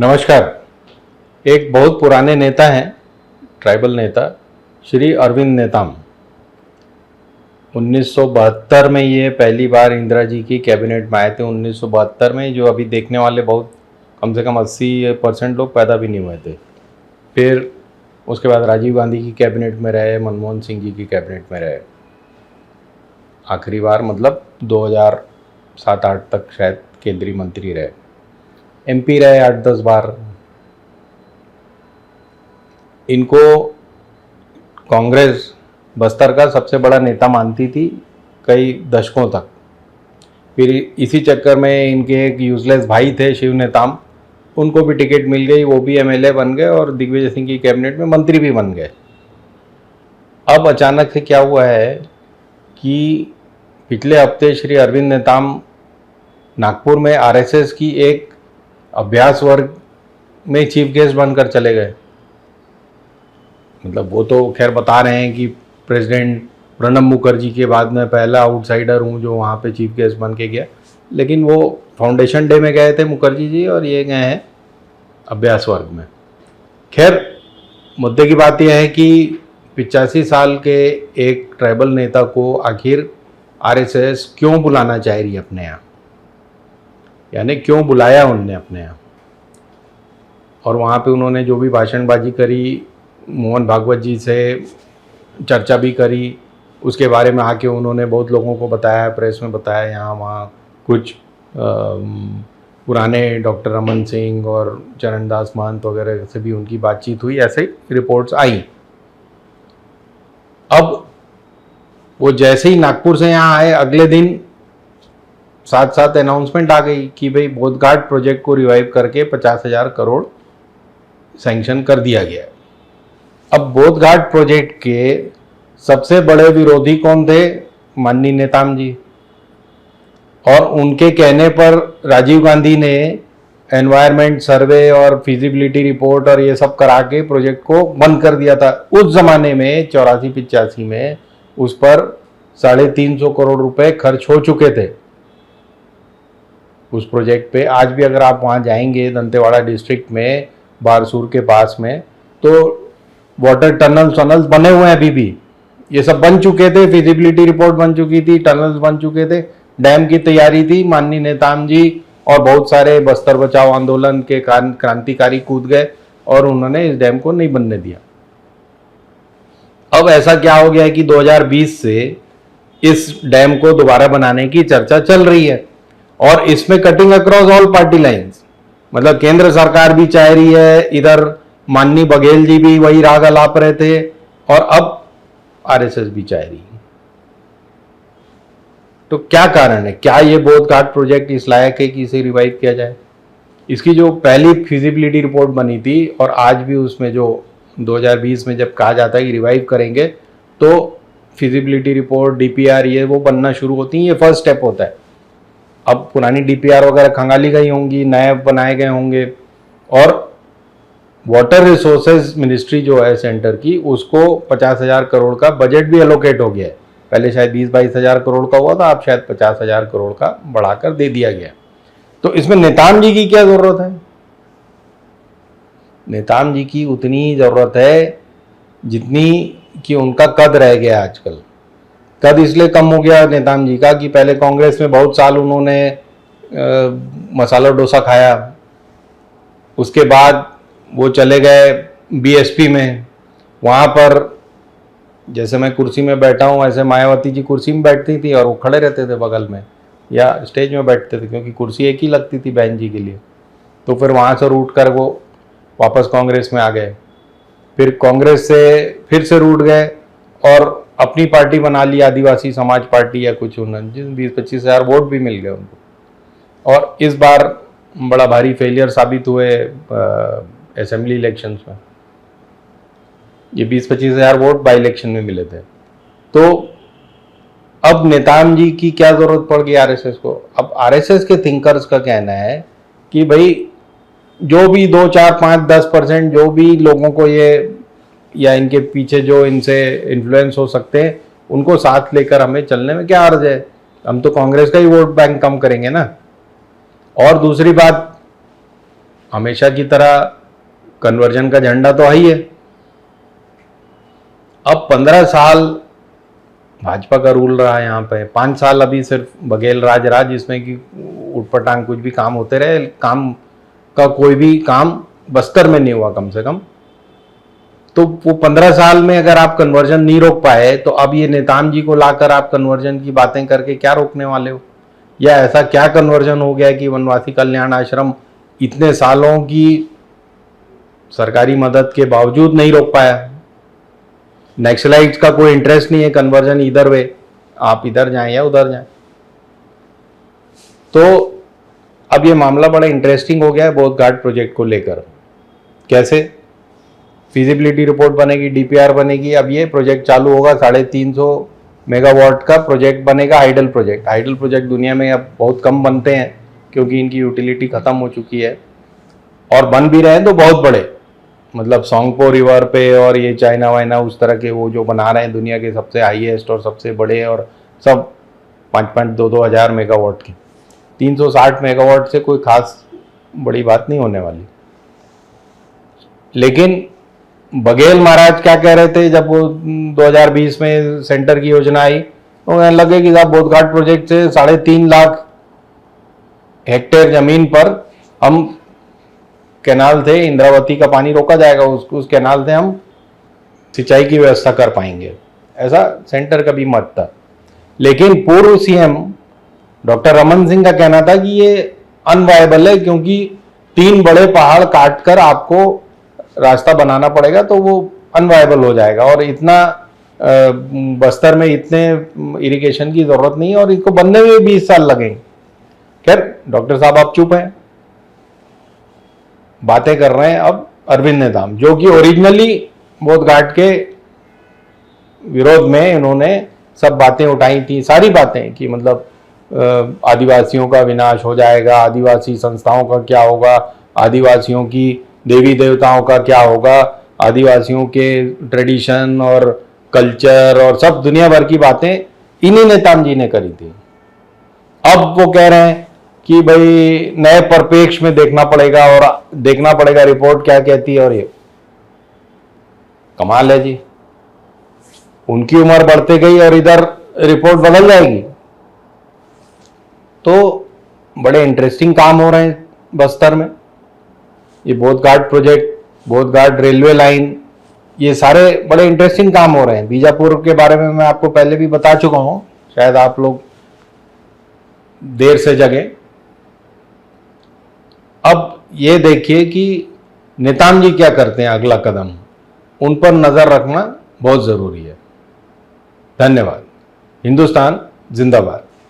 नमस्कार। एक बहुत पुराने नेता हैं, ट्राइबल नेता श्री अरविंद नेताम। 1972 में ये पहली बार इंदिरा जी की कैबिनेट में आए थे। 1972 में जो अभी देखने वाले बहुत कम से कम 80% लोग पैदा भी नहीं हुए थे। फिर उसके बाद राजीव गांधी की कैबिनेट में रहे, मनमोहन सिंह जी की कैबिनेट में रहे। आखिरी बार मतलब 2007-8 तक शायद केंद्रीय मंत्री रहे। एमपी रहे 8-10 बार। इनको कांग्रेस बस्तर का सबसे बड़ा नेता मानती थी कई दशकों तक। फिर इसी चक्कर में इनके एक यूजलेस भाई थे शिव नेताम, उनको भी टिकट मिल गई, वो भी एमएलए बन गए और दिग्विजय सिंह की कैबिनेट में मंत्री भी बन गए। अब अचानक से क्या हुआ है कि पिछले हफ्ते श्री अरविंद नेताम नागपुर में आरएसएस की एक अभ्यास वर्ग में चीफ गेस्ट बनकर चले गए। मतलब वो तो खैर बता रहे हैं कि प्रेसिडेंट प्रणब मुखर्जी के बाद में पहला आउटसाइडर हूँ जो वहाँ पे चीफ गेस्ट बन के गया, लेकिन वो फाउंडेशन डे में गए थे मुखर्जी जी और ये गए हैं अभ्यास वर्ग में। खैर मुद्दे की बात यह है कि 85 साल के एक ट्राइबल नेता को आखिर आरएसएस क्यों बुलाना चाह रही है अपने यहाँ, यानी क्यों बुलाया उनने अपने यहाँ। और वहाँ पे उन्होंने जो भी भाषणबाजी करी, मोहन भागवत जी से चर्चा भी करी, उसके बारे में आके उन्होंने बहुत लोगों को बताया, प्रेस में बताया। यहाँ वहाँ कुछ पुराने डॉक्टर रमन सिंह और चरणदास महंत वगैरह से भी उनकी बातचीत हुई, ऐसे रिपोर्ट्स आई। अब वो जैसे ही नागपुर से यहाँ आए, अगले दिन साथ साथ अनाउंसमेंट आ गई कि भाई बोधघाट प्रोजेक्ट को रिवाइव करके 50,000 करोड़ सैंक्शन कर दिया गया। अब बोधघाट प्रोजेक्ट के सबसे बड़े विरोधी कौन थे? माननीय नेताम जी। और उनके कहने पर राजीव गांधी ने एनवायरमेंट सर्वे और फिजिबिलिटी रिपोर्ट और ये सब करा के प्रोजेक्ट को बंद कर दिया था। उस जमाने में 84-85 में उस पर 350 करोड़ रुपए खर्च हो चुके थे उस प्रोजेक्ट पे। आज भी अगर आप वहाँ जाएंगे दंतेवाड़ा डिस्ट्रिक्ट में बारसूर के पास में, तो वाटर टनल्स बने हुए हैं अभी भी। ये सब बन चुके थे, फिजिबिलिटी रिपोर्ट बन चुकी थी, टनल्स बन चुके थे, डैम की तैयारी थी। माननीय नेताम जी और बहुत सारे बस्तर बचाओ आंदोलन के क्रांतिकारी कूद गए और उन्होंने इस डैम को नहीं बनने दिया। अब ऐसा क्या हो गया है कि 2020 से इस डैम को दोबारा बनाने की चर्चा चल रही है और इसमें cutting across all party lines. मतलब केंद्र सरकार भी चाह रही है, इधर माननीय बघेल जी भी वही राग अलाप रहे थे और अब आरएसएस भी चाह रही है। तो क्या कारण है? क्या ये बोधघाट प्रोजेक्ट इस लायक है कि इसे रिवाइव किया जाए? इसकी जो पहली फिजिबिलिटी रिपोर्ट बनी थी और आज भी उसमें जो 2020 में जब कहा जाता है कि रिवाइव करेंगे, तो फिजिबिलिटी रिपोर्ट, डीपीआर ये वो बनना शुरू होती है। ये फर्स्ट स्टेप होता है। अब पुरानी डीपीआर वगैरह खंगाली गई होंगी, नए बनाए गए होंगे और वाटर रिसोर्सेज मिनिस्ट्री जो है सेंटर की, उसको 50,000 करोड़ का बजट भी एलोकेट हो गया है। पहले शायद 20-22 हज़ार करोड़ का हुआ था, अब शायद 50,000 करोड़ का बढ़ाकर दे दिया गया। तो इसमें नेताम जी की क्या जरूरत है? नेताम जी की उतनी ही जरूरत है जितनी कि उनका कद रह गया आजकल। कद इसलिए कम हो गया नेताम जी का कि पहले कांग्रेस में बहुत साल उन्होंने मसाला डोसा खाया, उसके बाद वो चले गए बीएसपी में। वहाँ पर जैसे मैं कुर्सी में बैठा हूँ ऐसे मायावती जी कुर्सी में बैठती थी और वो खड़े रहते थे बगल में या स्टेज में बैठते थे, क्योंकि कुर्सी एक ही लगती थी बहन जी के लिए। तो फिर वहाँ से रूट कर वो वापस कांग्रेस में आ गए, फिर कांग्रेस से फिर से रूट गए और अपनी पार्टी बना ली, आदिवासी समाज पार्टी या कुछ, उन्होंने 20-25 हज़ार वोट भी मिल गए उनको। और इस बार बड़ा भारी फेलियर साबित हुए असेंबली इलेक्शंस में। ये 20-25 हज़ार वोट बाई इलेक्शन में मिले थे। तो अब नेताम जी की क्या जरूरत पड़ गई आरएसएस को? अब आरएसएस के थिंकर्स का कहना है कि भाई जो भी 2, 4, 5, 10% जो भी लोगों को ये या इनके पीछे जो इनसे इन्फ्लुएंस हो सकते हैं, उनको साथ लेकर हमें चलने में क्या अर्ज है? हम तो कांग्रेस का ही वोट बैंक कम करेंगे ना। और दूसरी बात, हमेशा की तरह कन्वर्जन का झंडा तो है ही है। अब 15 साल भाजपा का रूल रहा है यहाँ पे, 5 साल अभी सिर्फ बघेल राज रहा, जिसमें कि उठपटांग कुछ भी काम होते रहे, काम का कोई भी काम बस्तर में नहीं हुआ कम से कम। तो वो 15 साल में अगर आप कन्वर्जन नहीं रोक पाए, तो अब ये नेताम जी को लाकर आप कन्वर्जन की बातें करके क्या रोकने वाले हो? या ऐसा क्या कन्वर्जन हो गया कि वनवासी कल्याण आश्रम इतने सालों की सरकारी मदद के बावजूद नहीं रोक पाया? नक्सलाइट्स का कोई इंटरेस्ट नहीं है कन्वर्जन इधर वे, आप इधर जाएं या उधर जाएं। तो अब ये मामला बड़ा इंटरेस्टिंग हो गया है बोध घाट प्रोजेक्ट को लेकर। कैसे फिजिबिलिटी रिपोर्ट बनेगी, डीपीआर बनेगी, अब ये प्रोजेक्ट चालू होगा, 350 मेगावाट का प्रोजेक्ट बनेगा। हाइडल प्रोजेक्ट दुनिया में अब बहुत कम बनते हैं क्योंकि इनकी यूटिलिटी खत्म हो चुकी है, और बन भी रहे हैं तो बहुत बड़े, मतलब सोंगपो रिवर पे और ये चाइना वाइना उस तरह के वो जो बना रहे हैं दुनिया के सबसे हाईएस्ट और सबसे बड़े, और सब 5-5-2-2 हज़ार मेगावाट की। 360 मेगावाट से कोई खास बड़ी बात नहीं होने वाली। लेकिन बघेल महाराज क्या कह रहे थे जब वो 2020 में सेंटर की योजना आई, तो कहने लगे कि साहब बोध घाट प्रोजेक्ट से 3.5 लाख हेक्टेयर जमीन पर हम कैनाल थे, इंद्रावती का पानी रोका जाएगा, उस कैनाल से हम सिंचाई की व्यवस्था कर पाएंगे। ऐसा सेंटर का भी मत था। लेकिन पूर्व सीएम डॉक्टर रमन सिंह का कहना था कि ये अनवायबल है, क्योंकि 3 बड़े पहाड़ काटकर आपको रास्ता बनाना पड़ेगा, तो वो अनवायबल हो जाएगा, और इतना बस्तर में इतने इरिगेशन की जरूरत नहीं है, और इसको बनने में 20 साल लगेंगे। खैर डॉक्टर साहब आप चुप हैं, बातें कर रहे हैं अब अरविंद नेताम, जो कि ओरिजिनली बोध घाट के विरोध में इन्होंने सब बातें उठाई थी, सारी बातें कि मतलब आदिवासियों का विनाश हो जाएगा, आदिवासी संस्थाओं का क्या होगा, आदिवासियों की देवी देवताओं का क्या होगा, आदिवासियों के ट्रेडिशन और कल्चर और सब दुनिया भर की बातें इन्हीं नेताम जी ने करी थी। अब वो कह रहे हैं कि भाई नए परिप्रेक्ष्य में देखना पड़ेगा, और देखना पड़ेगा रिपोर्ट क्या कहती है, और ये कमाल है जी। उनकी उम्र बढ़ते गई और इधर रिपोर्ट बदल जाएगी। तो बड़े इंटरेस्टिंग काम हो रहे हैं बस्तर में। ये Bodh Ghat project, Bodh Ghat railway line, ये सारे बड़े इंटरेस्टिंग काम हो रहे हैं। बीजापुर के बारे में मैं आपको पहले भी बता चुका हूं, शायद आप लोग देर से जगे। अब ये देखिए कि नेताम जी क्या करते हैं, अगला कदम, उन पर नजर रखना बहुत जरूरी है। धन्यवाद। हिंदुस्तान जिंदाबाद।